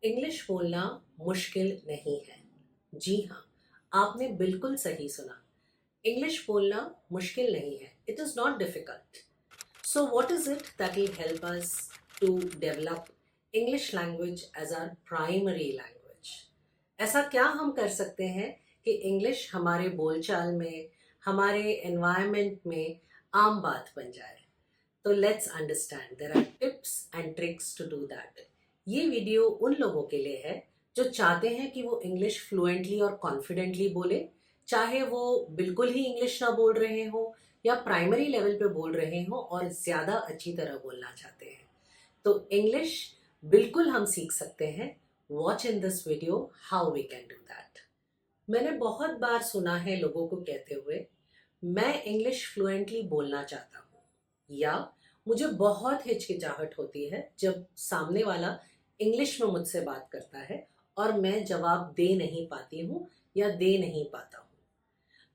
English बोलना मुश्किल नहीं है। जी हाँ, आपने बिल्कुल सही सुना। इंग्लिश बोलना मुश्किल नहीं है। It is not difficult. So what is it that will help us to develop English language as our primary language? ऐसा क्या हम कर सकते हैं कि इंग्लिश हमारे बोलचाल में, हमारे एनवायरनमेंट में आम बात बन जाए? तो let's understand there are tips and tricks to do that. ये वीडियो उन लोगों के लिए है जो चाहते हैं कि वो इंग्लिश फ्लुएंटली और कॉन्फिडेंटली बोले, चाहे वो बिल्कुल ही इंग्लिश ना बोल रहे हो या प्राइमरी लेवल पे बोल रहे हो और ज़्यादा अच्छी तरह बोलना चाहते हैं। तो इंग्लिश बिल्कुल हम सीख सकते हैं। Watch in this video how we can do that. मैंने बहुत बार सुना है लोगों को कहते हुए, मैं इंग्लिश फ्लुएंटली बोलना चाहता हूँ, या मुझे बहुत हिचकिचाहट होती है जब सामने वाला इंग्लिश में मुझसे बात करता है और मैं जवाब दे नहीं पाती हूँ या दे नहीं पाता हूँ।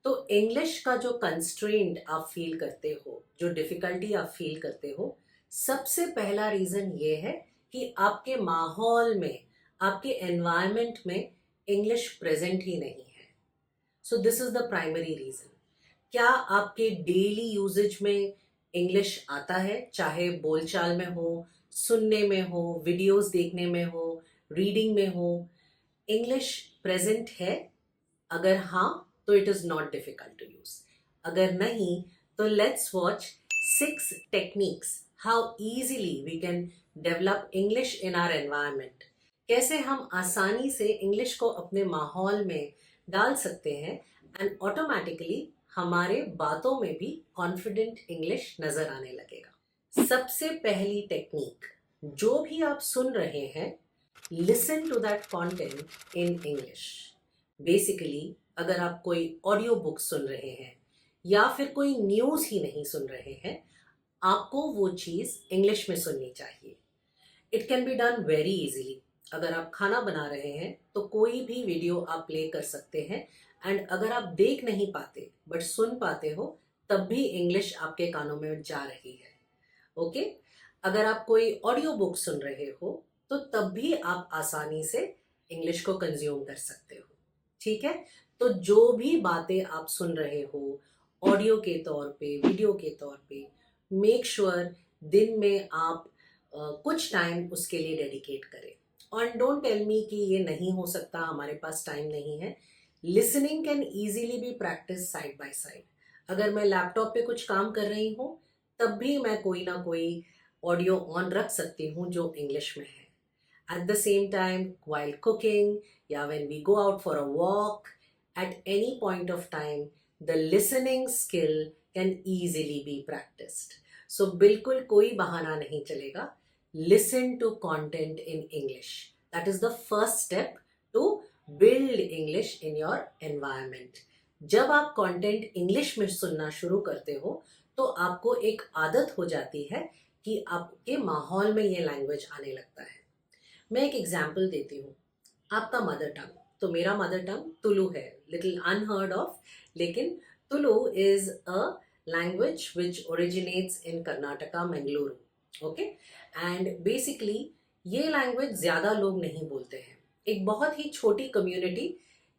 तो इंग्लिश का जो कंस्ट्रेंट आप फील करते हो, जो डिफ़िकल्टी आप फील करते हो, सबसे पहला रीज़न ये है कि आपके माहौल में, आपके एनवायरनमेंट में इंग्लिश प्रेज़ेंट ही नहीं है। So this is the primary reason. क्या आपके डेली यूजेज में इंग्लिश आता है, चाहे बोलचाल में हो, सुनने में हो, वीडियोस देखने में हो, रीडिंग में हो? इंग्लिश प्रेजेंट है? अगर हाँ, तो it is not difficult to use. अगर नहीं, तो let's watch 6 techniques how easily we can develop English in our environment. कैसे हम आसानी से इंग्लिश को अपने माहौल में डाल सकते हैं एंड ऑटोमेटिकली हमारे बातों में भी कॉन्फिडेंट इंग्लिश नजर आने लगेगा। सबसे पहली टेक्निक, जो भी आप सुन रहे हैं, listen to that content in English. Basically अगर आप कोई ऑडियो बुक सुन रहे हैं या फिर कोई न्यूज़ ही नहीं सुन रहे हैं, आपको वो चीज़ इंग्लिश में सुननी चाहिए। It can be done very easily. अगर आप खाना बना रहे हैं तो कोई भी वीडियो आप प्ले कर सकते हैं, एंड अगर आप देख नहीं पाते बट सुन पाते हो, तब भी इंग्लिश आपके कानों में जा रही है। ओके? अगर आप कोई ऑडियो बुक सुन रहे हो तो तब भी आप आसानी से इंग्लिश को कंज्यूम कर सकते हो। ठीक है? तो जो भी बातें आप सुन रहे हो, ऑडियो के तौर पे, वीडियो के तौर पे, मेक श्योर दिन में आप कुछ टाइम उसके लिए डेडिकेट करें। और डोंट टेल मी कि ये नहीं हो सकता, हमारे पास टाइम नहीं है। Listening can easily be practice side by side. अगर मैं लैपटॉप पे कुछ काम कर रही हूँ, तब भी मैं कोई ना कोई ऑडियो ऑन रख सकती हूँ जो इंग्लिश में है। At the same time, while cooking, या when we go out for a walk, at any point of time, the listening skill can easily be practiced. So बिल्कुल कोई बहाना नहीं चलेगा। Listen to content in English. That is the first step to build English in your environment. जब आप content English में सुनना शुरू करते हो, तो आपको एक आदत हो जाती है कि आपके माहौल में ये लैंग्वेज आने लगता है। मैं एक एग्जाम्पल देती हूँ। आपका मदर टंग, तो मेरा मदर टंग तुलु है, लिटिल अनहर्ड ऑफ, लेकिन Tulu is a language which originates in Karnataka, Mangaluru. Okay? And basically ये लैंग्वेज ज़्यादा लोग नहीं बोलते हैं। एक बहुत ही छोटी कम्युनिटी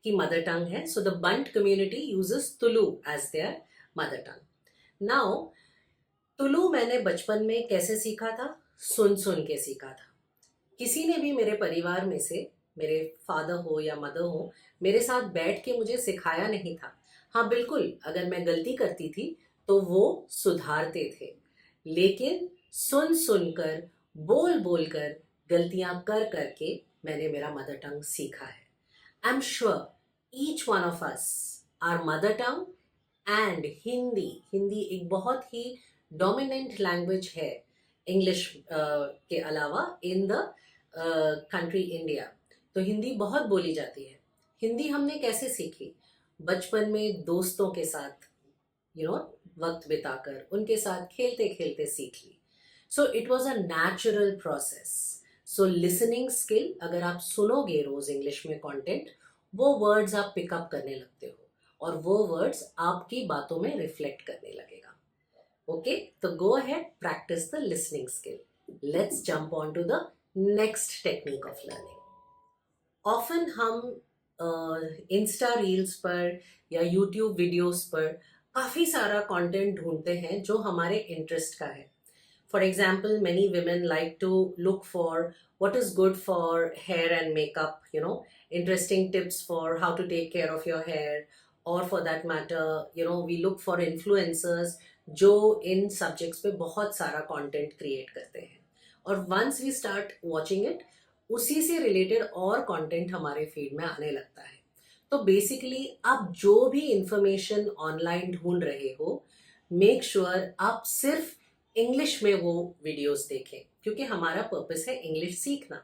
की मदर टंग है। So the Bunt community uses Tulu as their mother tongue. Now, Tulu मैंने बचपन में कैसे सीखा था? सुन सुन के सीखा था। किसी ने भी मेरे परिवार में से, मेरे फादर हो या मदर हो, मेरे साथ बैठ के मुझे सिखाया नहीं था। हाँ बिल्कुल, अगर मैं गलती करती थी तो वो सुधारते थे, लेकिन सुन सुनकर, बोल बोल कर, गलतियां कर करके मैंने मेरा मदर टंग सीखा है। I am sure each one of us, our mother tongue and Hindi, Hindi एक बहुत ही डोमिनेंट लैंग्वेज है इंग्लिश के अलावा इन द कंट्री इंडिया। तो हिंदी बहुत बोली जाती है। हिंदी हमने कैसे सीखी? बचपन में दोस्तों के साथ, वक्त बिताकर, उनके साथ खेलते खेलते सीख ली। So it was a natural process. So listening skill, अगर आप सुनोगे रोज इंग्लिश में कंटेंट, वो वर्ड्स आप पिकअप करने लगते हो और वो वर्ड्स आपकी बातों में रिफ्लेक्ट करने लगेगा। ओके? तो go ahead, practice the listening skill. Let's jump on to the next technique of learning. Often हम इंस्टा रील्स पर या यूट्यूब वीडियोस पर काफ़ी सारा कंटेंट ढूंढते हैं जो हमारे इंटरेस्ट का है. For example, many women like to look for what is good for hair and makeup, interesting tips for how to take care of your hair, or for that matter, we look for influencers जो इन subjects पे बहुत सारा content create करते हैं. और once we start watching it, उसी से related और content हमारे feed में आने लगता है. तो बेसिकली आप जो भी इंफॉर्मेशन ऑनलाइन ढूंढ रहे हो, मेक श्योर आप सिर्फ इंग्लिश में वो वीडियोस देखें, क्योंकि हमारा पर्पस है इंग्लिश सीखना.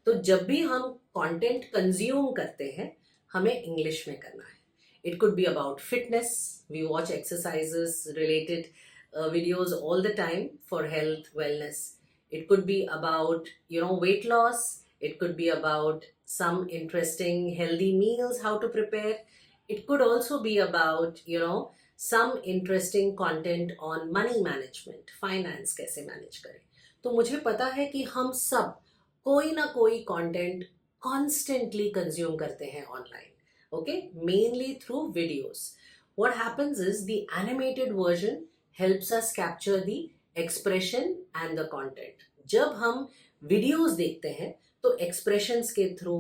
तो जब भी हम कंटेंट कंज्यूम करते हैं, हमें इंग्लिश में करना है. It could be about fitness. We watch exercises related videos all the time for health wellness. It could be about weight loss. It could be about some interesting healthy meals, how to prepare. It could also be about some interesting content on money management, finance कैसे manage करें. तो मुझे पता है कि हम सब कोई ना कोई कंटेंट कॉन्स्टेंटली कंज्यूम करते हैं online. Okay, mainly through videos. What happens is the animated version helps us capture the expression and the content. जब हम वीडियोस देखते हैं तो एक्सप्रेशंस के थ्रू,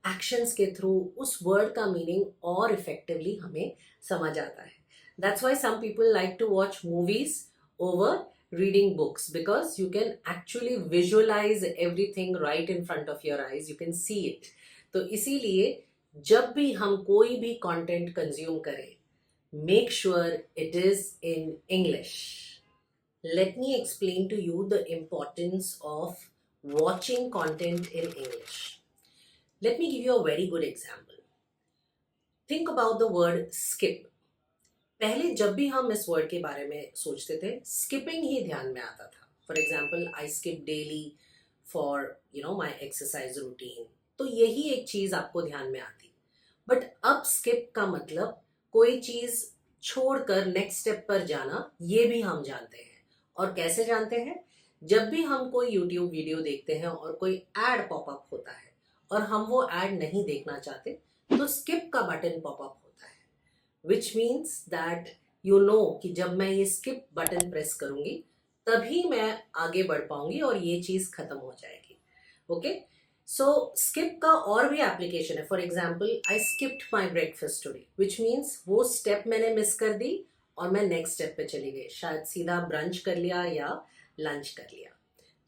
एक्शंस के थ्रू उस वर्ड का मीनिंग और इफेक्टिवली हमें समझ आता है. That's why some people like to watch movies over reading books, because you can actually visualize everything right in front of your eyes. You can see it. तो इसीलिए जब भी हम कोई भी कंटेंट कंज्यूम करें, make sure it is in English. Let me explain to you the importance of watching content in English. Let me give you a very good example. Think about the word skip. पहले जब भी हम इस word के बारे में सोचते थे, स्किपिंग ही ध्यान में आता था. For example, I skip daily for my exercise routine. तो यही एक चीज आपको ध्यान में आती. बट अब स्किप का मतलब कोई चीज छोड़कर नेक्स्ट स्टेप पर जाना, ये भी हम जानते हैं. और कैसे जानते हैं? जब भी हम कोई यूट्यूब वीडियो देखते हैं और कोई एड पॉपअप होता है और हम वो एड नहीं देखना चाहते, तो स्किप का बटन पॉपअप होता है. Which means that कि जब मैं ये skip बटन प्रेस करूंगी तभी मैं आगे बढ़ पाऊंगी और ये चीज खत्म हो जाएगी. ओके, सो skip का और भी एप्लीकेशन है. For example, I skipped my breakfast today, which means वो स्टेप मैंने मिस कर दी और मैं नेक्स्ट स्टेप पे चली गई. शायद सीधा ब्रंच कर लिया या लंच कर लिया.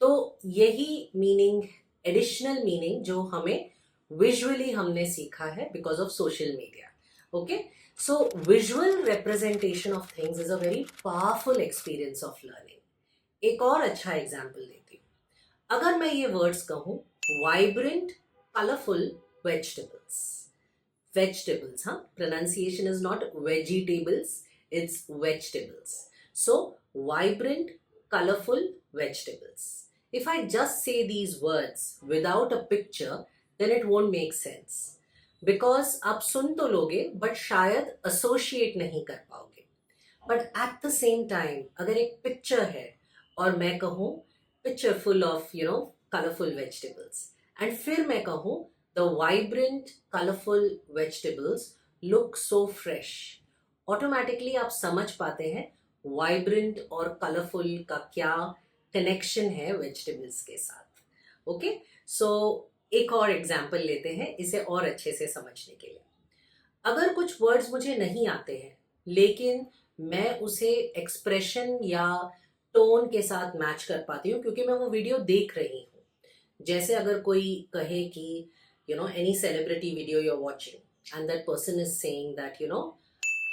तो यही मीनिंग, एडिशनल मीनिंग जो हमें विजुअली हमने सीखा है because of social media. Okay, so visual representation of things is a very powerful experience of learning. एक और अच्छा एग्जाम्पल देती हूँ. अगर मैं ये वर्ड्स कहूँ, वाइब्रेंट कलरफुल वेजिटेबल्स. वेजिटेबल्स, हाँ, pronunciation is not vegetables, it's vegetables. So vibrant colorful vegetables. If I just say these words without a picture, then it won't make sense. Because आप सुन तो लोगे बट शायद associate नहीं कर पाओगे. But at the same time अगर एक picture है और मैं कहूँ picture full of colourful vegetables, and फिर मैं कहूँ the vibrant colourful vegetables look so fresh, automatically आप समझ पाते हैं वाइब्रेंट और कलरफुल का क्या कनेक्शन है वेजिटेबल्स के साथ. ओके, सो एक और एग्जाम्पल लेते हैं इसे और अच्छे से समझने के लिए. अगर कुछ वर्ड्स मुझे नहीं आते हैं लेकिन मैं उसे एक्सप्रेशन या टोन के साथ मैच कर पाती हूँ क्योंकि मैं वो वीडियो देख रही हूँ. जैसे अगर कोई कहे कि any celebrity video you are watching and that person is saying that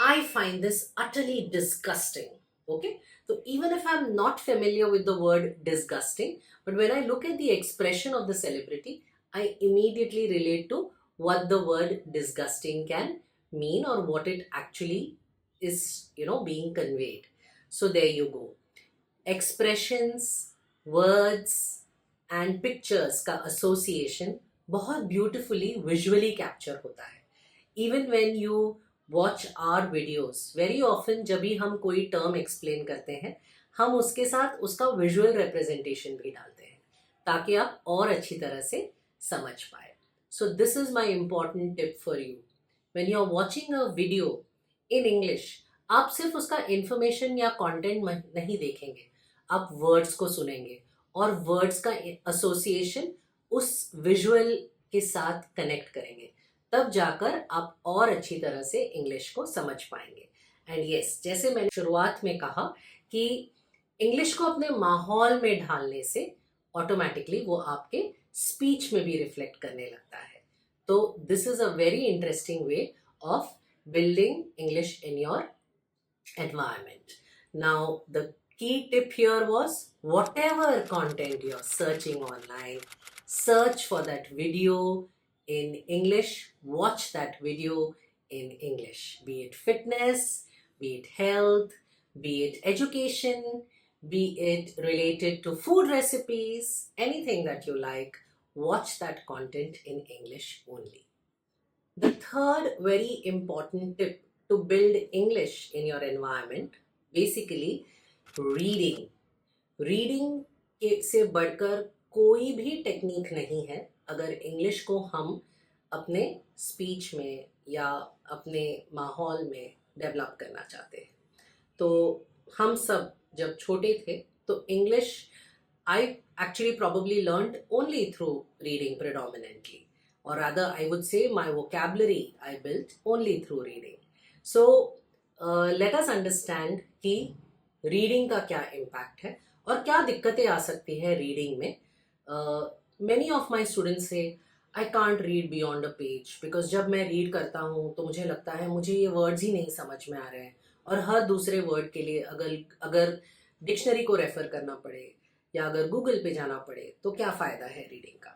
I find this utterly disgusting. Okay, so even if I'm not familiar with the word disgusting, but when I look at the expression of the celebrity, I immediately relate to what the word disgusting can mean or what it actually is, being conveyed. So there you go. Expressions, words and pictures का association बहुत beautifully visually capture होता है. Even when you watch our videos, very often जब भी हम कोई term explain करते हैं, हम उसके साथ उसका visual representation भी डालते हैं ताकि आप और अच्छी तरह से समझ पाए. So this is my important tip for you. When you are watching a video in English, आप सिर्फ उसका information या content नहीं देखेंगे, आप words को सुनेंगे और words का association उस visual के साथ connect करेंगे, तब जाकर आप और अच्छी तरह से इंग्लिश को समझ पाएंगे. एंड यस, जैसे मैंने शुरुआत में कहा कि इंग्लिश को अपने माहौल में ढालने से ऑटोमेटिकली वो आपके स्पीच में भी रिफ्लेक्ट करने लगता है. तो this is a very interesting way of building English in your environment. Now, the key tip here was whatever content you're searching online, search for that video in English, watch that video in English, be it fitness, be it health, be it education, be it related to food recipes, anything that you like, watch that content in English only. The third very important tip to build English in your environment, basically reading. Reading से बढ़कर कोई भी technique नहीं है अगर English को हम अपने स्पीच में या अपने माहौल में डेवलप करना चाहते हैं. तो हम सब जब छोटे थे तो English I actually probably learned only through reading predominantly. Or rather, I would say my vocabulary I built only through reading. So, let us understand कि reading का क्या impact है और क्या दिक्कतें आ सकती हैं reading में. Many of my students say, I can't read beyond a page because जब मैं read करता हूँ तो मुझे लगता है मुझे ये words ही नहीं समझ में आ रहे हैं और हर दूसरे word के लिए अगर डिक्शनरी को रेफर करना पड़े या अगर गूगल पे जाना पड़े तो क्या फ़ायदा है रीडिंग का.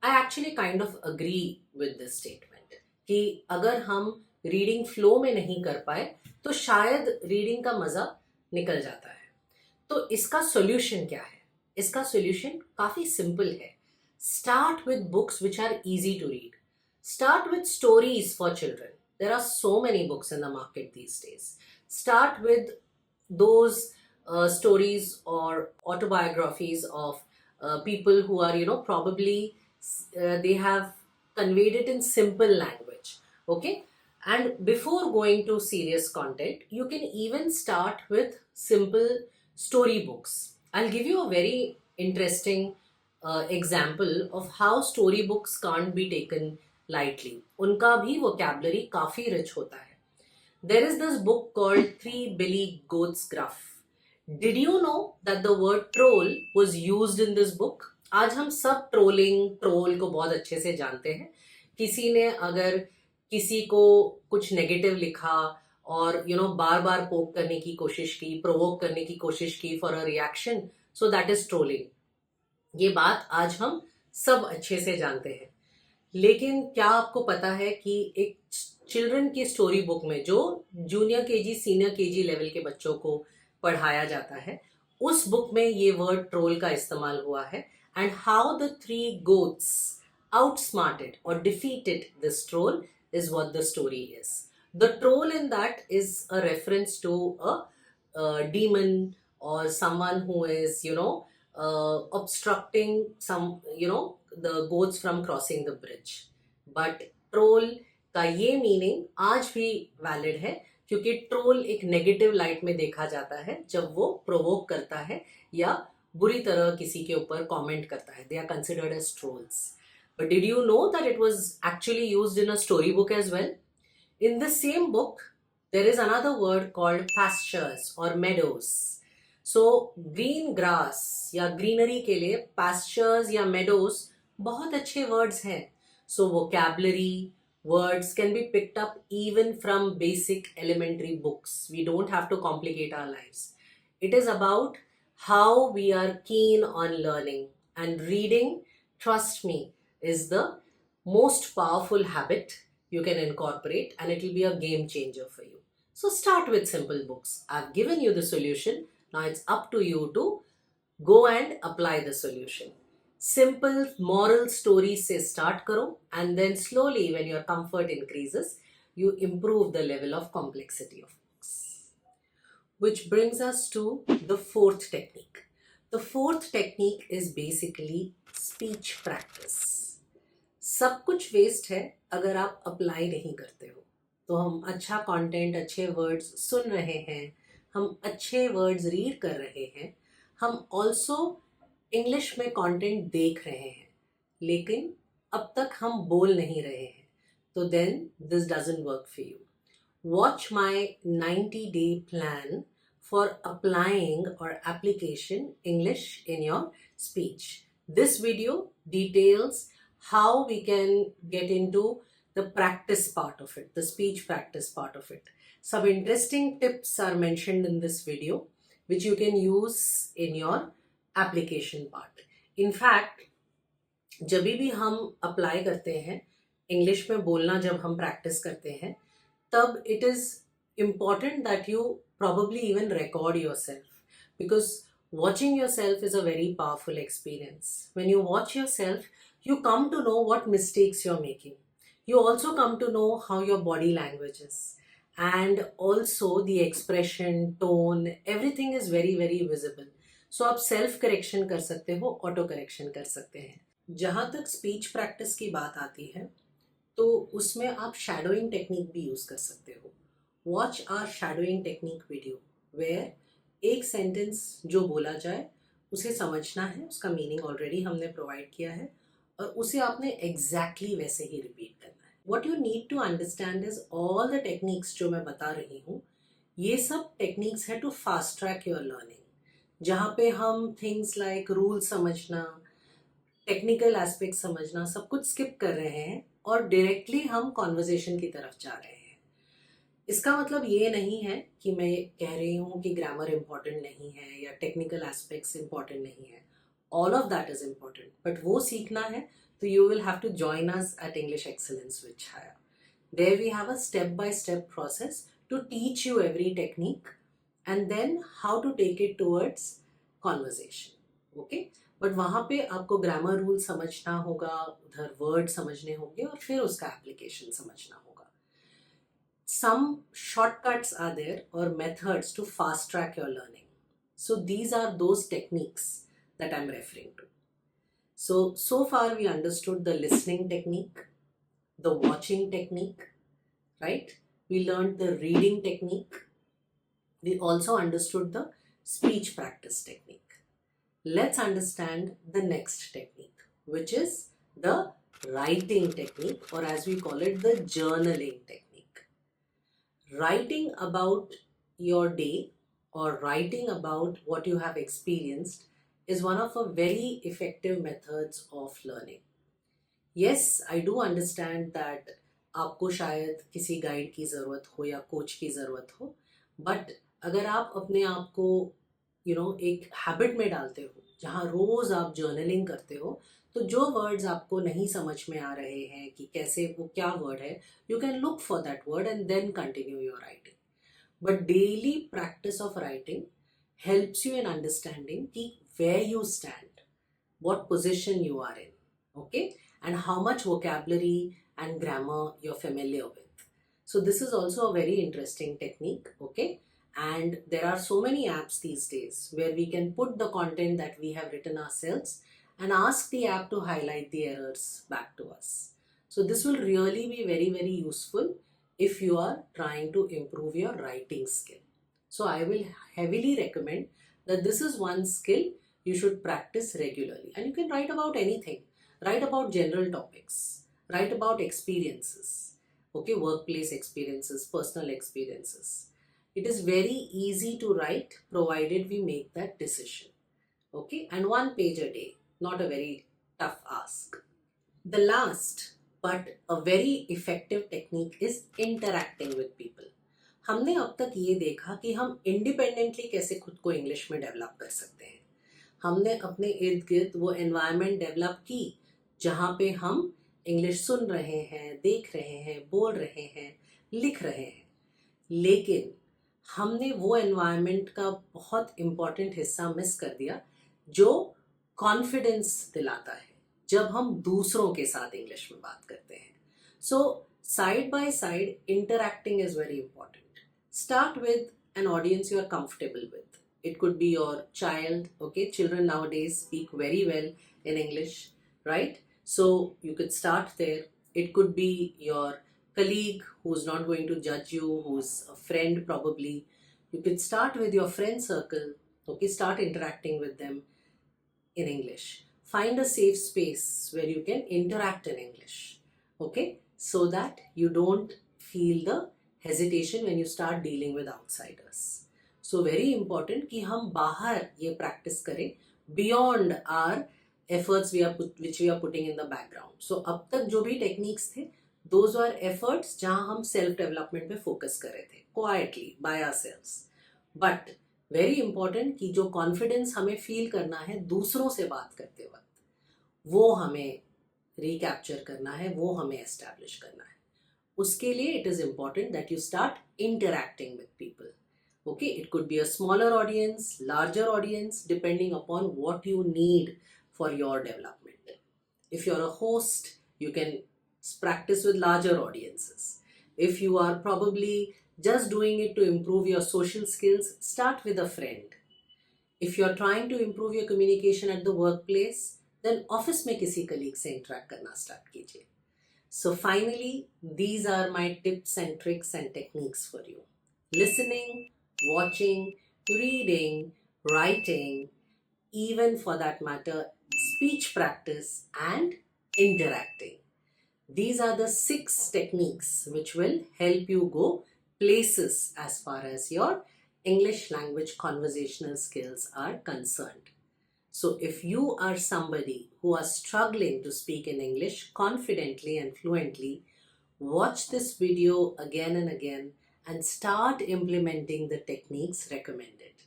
I actually kind of agree with this statement कि अगर हम रीडिंग फ्लो में नहीं कर पाए तो शायद रीडिंग का मज़ा निकल जाता है. तो इसका सॉल्यूशन क्या है? इसका सॉल्यूशन काफ़ी सिंपल है. Start with books which are easy to read. Start with stories for children. There are so many books in the market these days. Start with those stories or autobiographies of people who are, probably they have conveyed it in simple language. Okay, and before going to serious content, you can even start with simple story books. I'll give you a very interesting example of how story books can't be taken lightly. उनका भी vocabulary काफ़ी rich होता है. There is this book called Three Billy Goats Gruff. Did you know that the word troll was used in this book? आज हम सब troll को बहुत अच्छे से जानते हैं. किसी ने अगर किसी को कुछ नेगेटिव लिखा और बार बार पोक करने की कोशिश की, प्रोवोक करने की कोशिश की for a reaction, so that is trolling. ये बात आज हम सब अच्छे से जानते हैं. लेकिन क्या आपको पता है कि एक चिल्ड्रन की स्टोरी बुक में जो junior KG senior KG level के बच्चों को पढ़ाया जाता है, उस बुक में ये वर्ड ट्रोल का इस्तेमाल हुआ है. And how the three goats outsmarted or defeated this troll is what the story is. The troll in that is a reference to a demon or someone who is obstructing the goats from crossing the bridge. But troll का ये meaning आज भी valid है क्योंकि troll एक negative light में देखा जाता है जब वो प्रोवोक करता है या बुरी तरह किसी के ऊपर कमेंट करता है. They are considered as trolls. But did you know that it was actually used in a storybook as well? In the same book, there is another word called pastures or meadows. So green grass या greenery के लिए pastures या meadows बहुत अच्छे words हैं. So vocabulary, words can be picked up even from basic elementary books. We don't have to complicate our lives. It is about how we are keen on learning, and reading, trust me, is the most powerful habit you can incorporate, and it will be a game changer for you. So start with simple books. I've given you the solution. Now it's up to you to go and apply the solution. Simple moral stories se start karo, and then slowly when your comfort increases, you improve the level of complexity of books. Which brings us to the fourth technique. The fourth technique is basically speech practice. सब कुछ waste है अगर आप apply नहीं करते हो। तो हम अच्छा कंटेंट, अच्छे वर्ड्स सुन रहे हैं, हम अच्छे वर्ड्स रीड कर रहे हैं, हम ऑल्सो इंग्लिश में कंटेंट देख रहे हैं, लेकिन अब तक हम बोल नहीं रहे हैं, तो then this doesn't work for you. Watch my 90-day plan for applying or application English in your speech. This video details how we can get into the practice part of it, the speech practice part of it. Some interesting tips are mentioned in this video, which you can use in your application part. In fact, जब भी हम apply करते हैं, English में बोलना जब हम practice करते हैं, तब it is important that you probably even record yourself, because watching yourself is a very powerful experience. When you watch yourself, you come to know what mistakes you're making. You also come to know how your body language is, and also the expression, tone, everything is very very visible. So आप self correction कर सकते हो, auto correction कर सकते हैं। जहाँ तक speech practice की बात आती है, तो उसमें आप शैडोइंग टेक्निक भी यूज़ कर सकते हो। Watch our shadowing technique video, where एक सेंटेंस जो बोला जाए उसे समझना है, उसका मीनिंग ऑलरेडी हमने प्रोवाइड किया है, और उसे आपने एग्जैक्टली वैसे ही रिपीट करना है। What you need to understand is all the techniques जो मैं बता रही हूँ, ये सब टेक्निक्स है to fast track your learning, जहाँ पे हम थिंग्स लाइक रूल समझना, टेक्निकल एस्पेक्ट समझना, सब कुछ स्किप कर रहे हैं और डायरेक्टली हम कॉन्वर्जेशन की तरफ जा रहे हैं। इसका मतलब ये नहीं है कि मैं कह रही हूँ कि ग्रामर इम्पॉर्टेंट नहीं है या टेक्निकल एस्पेक्ट्स इम्पॉर्टेंट नहीं है। All of that is important, but वो सीखना है तो you will have to join us at English excellence with Chhaya. There we have a step by step process to teach you every technique and then how to take it towards conversation. Okay, but वहाँ पे आपको grammar rule समझना होगा, उधर word समझने होंगे और फिर उसका एप्लीकेशन समझना होगा। Some shortcuts are there or methods to fast track your learning. So these are those techniques that I'm referring to. So far we understood the listening technique, the watching technique, right? We learned the reading technique. We also understood the speech practice technique. Let's understand the next technique, which is the writing technique, or as we call it, the journaling technique. Writing about your day or writing about what you have experienced is one of the very effective methods of learning. Yes, I do understand that आपको शायद किसी guide की ज़रूरत हो या coach की ज़रूरत हो, बट अगर आप अपने आप को एक हैबिट में डालते हो जहाँ रोज़ आप जर्नलिंग करते हो, तो जो वर्ड्स आपको नहीं समझ में आ रहे हैं कि कैसे वो क्या वर्ड है, you can look for that word and then continue your writing. But daily practice of writing helps you in understanding कि where you stand, what position you are in, okay, and how much vocabulary and grammar you're familiar with. So this is also a very interesting technique, okay, and there are so many apps these days where we can put the content that we have written ourselves and ask the app to highlight the errors back to us. So this will really be very very useful if you are trying to improve your writing skill. So I will heavily recommend that this is one skill you should practice regularly, and you can write about anything. Write about general topics, write about experiences, okay, workplace experiences, personal experiences. It is very easy to write provided we make that decision, okay, and one page a day, not a very tough ask. The last but a very effective technique is interacting with people. हमने अब तक ये देखा कि हम independently कैसे खुद को इंग्लिश में डेवलप कर सकते हैं। हमने अपने इर्द गिर्द वो एनवायरनमेंट डेवलप की जहाँ पे हम इंग्लिश सुन रहे हैं, देख रहे हैं, बोल रहे हैं, लिख रहे हैं, लेकिन हमने वो एनवायरनमेंट का बहुत इम्पॉर्टेंट हिस्सा मिस कर दिया जो कॉन्फिडेंस दिलाता है जब हम दूसरों के साथ इंग्लिश में बात करते हैं। So side by side interacting is very important. Start with an audience you are comfortable with. It could be your child, okay? Children nowadays speak very well in English, right? So you could start there. It could be your colleague who's not going to judge you, who's a friend probably. You could start with your friend circle. Okay, start interacting with them in English. Find a safe space where you can interact in English. Okay, so that you don't feel the hesitation when you start dealing with outsiders. So very important कि हम बाहर ये practice करें beyond our efforts which we are putting in the background. So अब तक जो भी techniques थे, those were efforts जहाँ हम self development पे focus कर रहे थे quietly by ourselves. But very important कि जो कॉन्फिडेंस हमें फील करना है दूसरों से बात करते वक्त, वो हमें रिकैप्चर करना है, वो हमें एस्टैब्लिश करना है. उसके लिए it is important that you start interacting with people. Okay, it could be a smaller audience, larger audience, depending upon what you need for your development. If you're a host, you can practice with larger audiences. If you are probably just doing it to improve your social skills, start with a friend. If you're trying to improve your communication at the workplace, then office में किसी colleague से interact करना start कीजिए. So finally, these are my tips and tricks and techniques for you. Listening, watching, reading, writing, even for that matter, speech practice and interacting. These are the 6 techniques which will help you go places as far as your English language conversational skills are concerned. So if you are somebody who are struggling to speak in English confidently and fluently, watch this video again and again and start implementing the techniques recommended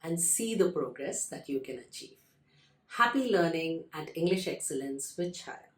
and see the progress that you can achieve. Happy learning and English excellence with Chaya.